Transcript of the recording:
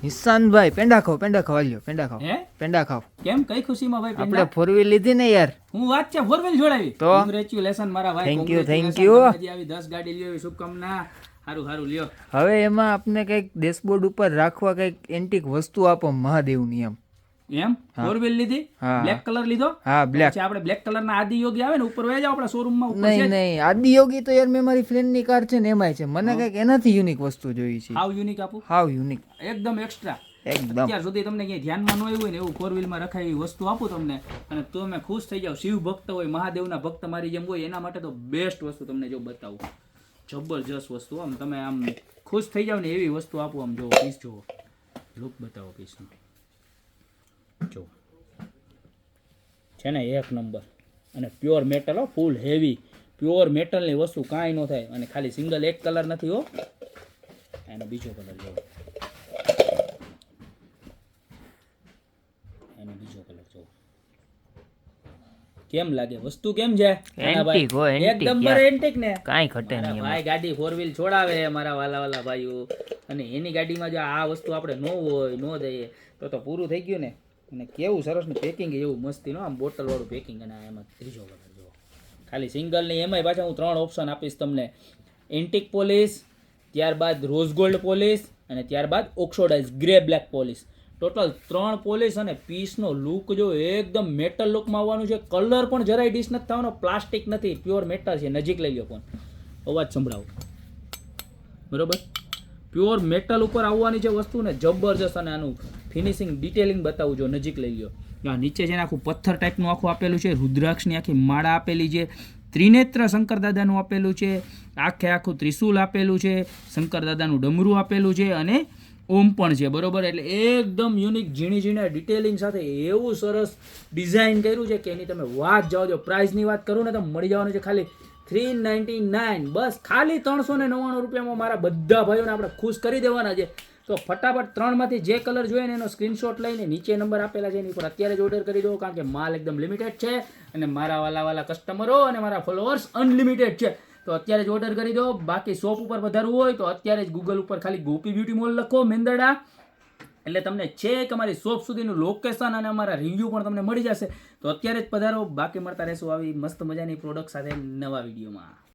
નિશાંતભાઈ પેંડા ખાવ હાલ્યો પેંડા ખાવ હે પેંડા ખાવ. કેમ કઈ ખુશીમાં ભાઈ આપણે 4 વ્હીલ લીધી ને યાર. હું વાત છે 4 વ્હીલ જોડાવી તો? કોંગ્રેચ્યુલેશન મારા ભાઈ. Thank you, thank congratulations. you. હજી આવી 10 ગાડી લ્યો એવી શુભકામના. સારું લ્યો. હવે એમાં આપને કંઈક ડેશબોર્ડ ઉપર રાખવા કંઈક એન્ટિક વસ્તુ આપો મહાદેવની એમ. એમ 4 વ્હીલ લીધી, હા. બ્લેક કલર લીધો. હા બ્લેક. પછી આપણે બ્લેક કલર ના આદિયોગી આવે ને ઉપર વહી જાવ આપણા શોરૂમ માં ઉપર છે. નહીં આદિયોગી તો યાર મેં મારી ફ્રેન્ડની કાર છે ને એમાંય છે. મને કંઈક એનાથી યુનિક વસ્તુ જોઈએ છે. હાવ યુનિક આપું, હાવ યુનિક એકદમ એક્સ્ટ્રા. એકદમ. અત્યાર સુધી તમને ક્યાંય ધ્યાનમાં ન આવ્યું હોય ને એવું 4 વ્હીલ માં રખાય એવી વસ્તુ આપું તમને, અને તમે ખુશ થઈ જાવ. શિવ ભક્ત હોય, મહાદેવના ભક્ત મારી જેમ હોય, એના માટે તો બેસ્ટ વસ્તુ તમને જો બતાવું. જબરજસ્ત વસ્તુ, આમ તમે આમ ખુશ થઈ જાવ ને એવી વસ્તુ આપું. આમ જો પીસ જુઓ, લુક બતાવો પીસનો. જો છે ને એક નંબર, અને પ્યોર મેટલ હો, ફૂલ હેવી પ્યોર મેટલની વસ્તુ કાંઈ ન થાય. અને ખાલી સિંગલ એક કલર નથી હો, એનો બીજો કલર જો, એનો બીજો કલર જો. કેમ લાગે વસ્તુ? કેમ છે? એન્ટિક હો, એન્ટિક એકદમ યાર. એન્ટિક ને કાંઈ ઘટે મારા નહીં ભાઈ ગાડી 4 વ્હીલ છોડાવે મારા વાલા ભાઈઓ, અને એની ગાડીમાં જો આ વસ્તુ આપણે ન હોય ન દઈએ તો પૂરું થઈ ગયું ને. અને કેવું સરસ ને પેકિંગ એવું મસ્તી નો, આમ બોટલ વાળું પેકિંગ. અને એમાં ત્રીજો કલર જો, ખાલી સિંગલ ની એમાંય પાછા હું 3 ઓપ્શન આપીશ તમને. એન્ટિક પોલિશ, ત્યારબાદ રોઝ ગોલ્ડ પોલિશ, અને ત્યારબાદ oxidise grey black polish. Total 3 polish. અને પીસનો લુક જો એકદમ મેટલ લુકમાં આવવાનું છે. કલર પણ જરાય ડિશ નથી થવાનો, પ્લાસ્ટિક નથી, પ્યોર મેટલ છે. નજીક લઈ લો ફોન, અવાજ સંભળાવો બરોબર. પ્યોર મેટલ ઉપર આવવાની છે વસ્તુ ને, જબરજસ્ત. અને આનું ફિનિશિંગ ડિટેલિંગ બતાવું, જો નજીક લઈ લો. આ નીચે છે ને આખું પથ્થર ટાઈપનું આખું આપેલું છે, રુદ્રાક્ષની આખી માળા આપેલી છે, ત્રિનેત્ર શંકર દાદાનું આપેલું છે, આખું ત્રિશુલ આપેલું છે, શંકર દાદાનું ડમરું આપેલું છે, અને ઓમ પણ છે બરોબર. એટલે એકદમ યુનિક ઝીણી ડિટેલિંગ સાથે એવું સરસ ડિઝાઇન કર્યું છે કે એની તમે વાત જાઓ. જો પ્રાઇસની વાત કરું ને તો મળી જવાનું છે ખાલી 399, બસ ખાલી 399 રૂપિયામાં મારા બધા ભાઈઓને આપણે ખુશ કરી દેવાના છે. તો ફટાફટ 3 માંથી જે કલર જોઈએ ને એનો સ્ક્રીનશોટ લઈને નીચે નંબર આપેલા છે એની પર અત્યારે જ ઓર્ડર કરી દો, કારણ કે માલ એકદમ લિમિટેડ છે. અને મારા વાલા કસ્ટમરો અને મારા ફોલોઅર્સ અનલિમિટેડ છે. તો અત્યારે જ ઓર્ડર કરી દો. બાકી શોપ ઉપર વધારવું હોય તો અત્યારે જ ગૂગલ ઉપર ખાલી ગોપી બ્યુટી મોલ લખો મેંદરડા, એટલે તમને છેક અમારી શોપ સુધીનું લોકેશન અને અમારા રિવ્યૂ પણ તમને મળી જશે. તો અત્યારે જ પધારો. બાકી મળતા રહેશું આવી મસ્ત મજાની પ્રોડક્ટ સાથે નવા વિડીયોમાં.